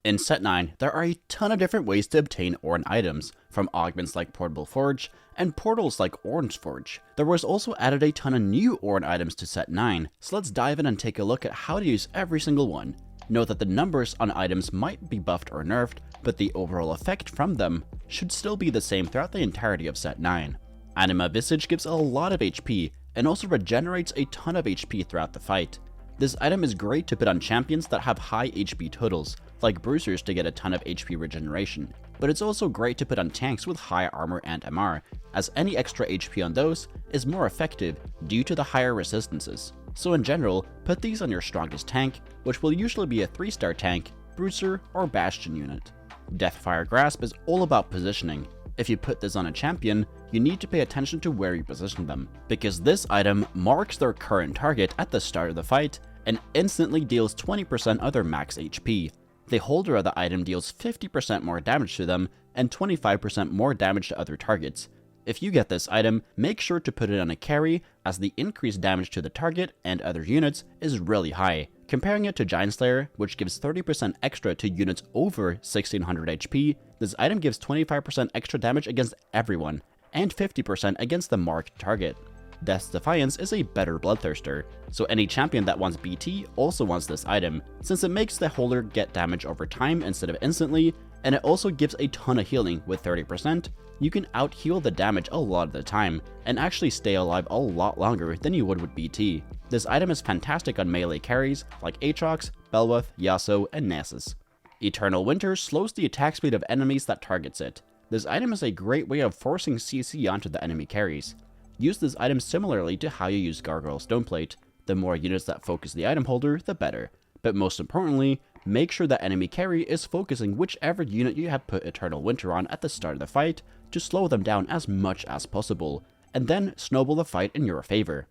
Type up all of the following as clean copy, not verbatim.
In Set 9, there are a ton of different ways to obtain Ornn items, from augments like Portable Forge, and portals like Ornn's Forge. There was also added a ton of new Ornn items to Set 9, so let's dive in and take a look at how to use every single one. Note that the numbers on items might be buffed or nerfed, but the overall effect from them should still be the same throughout the entirety of Set 9. Anima Visage gives a lot of HP, and also regenerates a ton of HP throughout the fight. This item is great to put on champions that have high HP totals, like bruisers to get a ton of HP regeneration, but it's also great to put on tanks with high armor and MR, as any extra HP on those is more effective due to the higher resistances. So in general, put these on your strongest tank, which will usually be a 3-star tank, bruiser, or bastion unit. Deathfire Grasp is all about positioning. If you put this on a champion, you need to pay attention to where you position them, because this item marks their current target at the start of the fight and instantly deals 20% of their max HP. The holder of the item deals 50% more damage to them and 25% more damage to other targets. If you get this item, make sure to put it on a carry, as the increased damage to the target and other units is really high. Comparing it to Giant Slayer, which gives 30% extra to units over 1600 HP, this item gives 25% extra damage against everyone, and 50% against the marked target. Death's Defiance is a better bloodthirster, so any champion that wants BT also wants this item, since it makes the holder get damage over time instead of instantly, and it also gives a ton of healing. With 30%, you can out-heal the damage a lot of the time, and actually stay alive a lot longer than you would with BT. This item is fantastic on melee carries like Aatrox, Bel'Veth, Yasuo, and Nasus. Eternal Winter slows the attack speed of enemies that targets it. This item is a great way of forcing CC onto the enemy carries. Use this item similarly to how you use Gargoyle Stoneplate. The more units that focus the item holder, the better. But most importantly, make sure that enemy carry is focusing whichever unit you have put Eternal Winter on at the start of the fight to slow them down as much as possible, and then snowball the fight in your favor.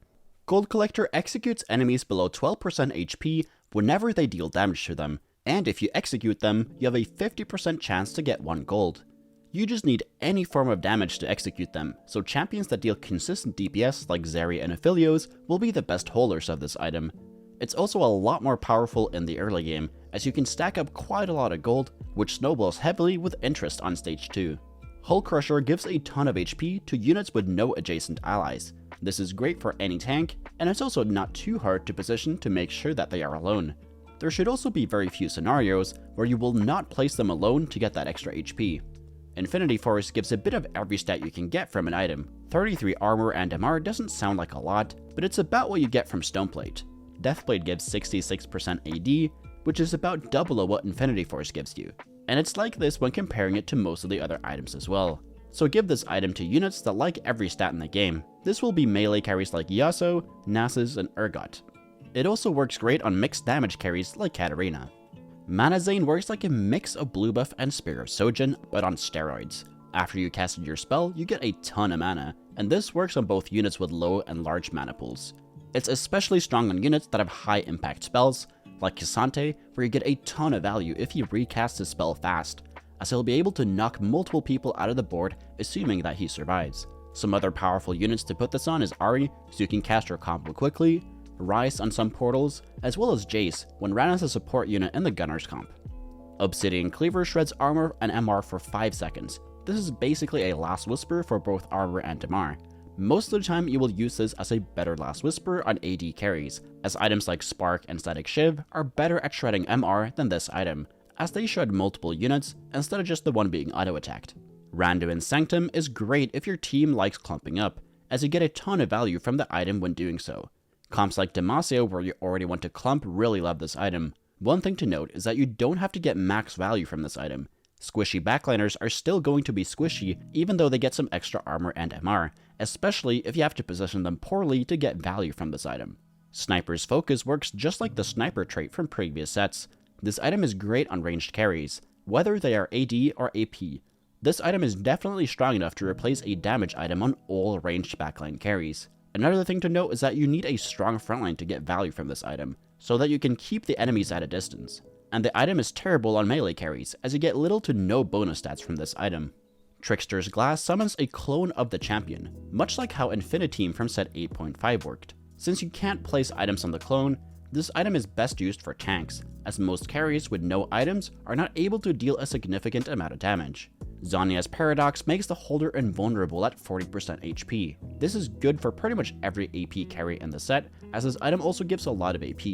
Gold Collector executes enemies below 12% HP whenever they deal damage to them, and if you execute them, you have a 50% chance to get 1 gold. You just need any form of damage to execute them, so champions that deal consistent DPS like Zeri and Aphelios will be the best holders of this item. It's also a lot more powerful in the early game, as you can stack up quite a lot of gold, which snowballs heavily with interest on stage 2. Hullcrusher gives a ton of HP to units with no adjacent allies. This is great for any tank, and it's also not too hard to position to make sure that they are alone. There should also be very few scenarios where you will not place them alone to get that extra HP. Infinity Force gives a bit of every stat you can get from an item. 33 armor and MR doesn't sound like a lot, but it's about what you get from Stoneplate. Deathblade gives 66% AD, which is about double of what Infinity Force gives you. And it's like this when comparing it to most of the other items as well. So give this item to units that like every stat in the game. This will be melee carries like Yasuo, Nasus, and Urgot. It also works great on mixed damage carries like Katarina. Manazane works like a mix of blue buff and Spear of Sojin, but on steroids. After you casted your spell, you get a ton of mana, and this works on both units with low and large mana pools. It's especially strong on units that have high impact spells, like K'Sante, where you get a ton of value if you recast his spell fast, as he'll be able to knock multiple people out of the board assuming that he survives. Some other powerful units to put this on is Ahri, so you can cast her combo quickly, Rice on some portals, as well as Jace when ran as a support unit in the Gunner's comp. Obsidian Cleaver shreds armor and MR for 5 seconds. This is basically a Last Whisper for both armor and MR. Most of the time you will use this as a better Last Whisper on AD carries, as items like Spark and Static Shiv are better at shredding MR than this item, as they shred multiple units instead of just the one being auto-attacked. Randuin's Sanctum is great if your team likes clumping up, as you get a ton of value from the item when doing so. Comps like Demacia, where you already want to clump, really love this item. One thing to note is that you don't have to get max value from this item. Squishy backliners are still going to be squishy even though they get some extra armor and MR, especially if you have to position them poorly to get value from this item. Sniper's Focus works just like the Sniper trait from previous sets. This item is great on ranged carries, whether they are AD or AP. This item is definitely strong enough to replace a damage item on all ranged backline carries. Another thing to note is that you need a strong frontline to get value from this item, so that you can keep the enemies at a distance. And the item is terrible on melee carries, as you get little to no bonus stats from this item. Trickster's Glass summons a clone of the champion, much like how Infiniteam from set 8.5 worked. Since you can't place items on the clone, This item is best used for tanks, as most carries with no items are not able to deal a significant amount of damage. Zhonya's Paradox makes the holder invulnerable at 40% HP. This is good for pretty much every AP carry in the set, as this item also gives a lot of AP.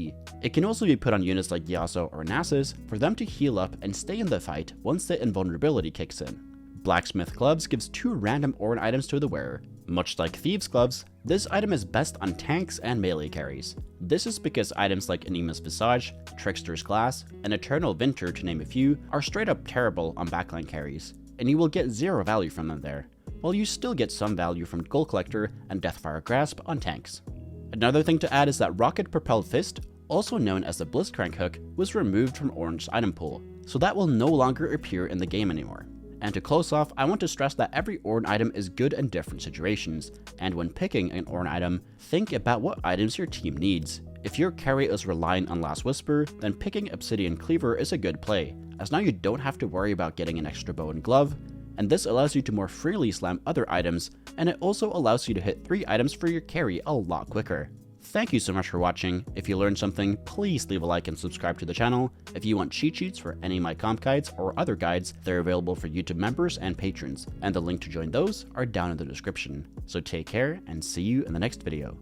It can also be put on units like Yasuo or Nasus for them to heal up and stay in the fight once the invulnerability kicks in. Blacksmith Gloves gives 2 random Ornn items to the wearer. Much like Thieves Gloves, this item is best on tanks and melee carries. This is because items like Anima Visage, Trickster's Glass, and Eternal Winter, to name a few, are straight up terrible on backline carries, and you will get 0 value from them there, while you still get some value from Gold Collector and Deathfire Grasp on tanks. Another thing to add is that Rocket Propelled Fist, also known as the Blitzcrank Hook, was removed from Ornn's item pool, so that will no longer appear in the game anymore. And to close off, I want to stress that every Ornn item is good in different situations, and when picking an Ornn item, think about what items your team needs. If your carry is relying on Last Whisper, then picking Obsidian Cleaver is a good play, as now you don't have to worry about getting an extra bow and glove, and this allows you to more freely slam other items, and it also allows you to hit 3 items for your carry a lot quicker. Thank you so much for watching. If you learned something, please leave a like and subscribe to the channel. If you want cheat sheets for any of my comp guides or other guides, they're available for YouTube members and patrons, and the link to join those are down in the description. So take care and see you in the next video.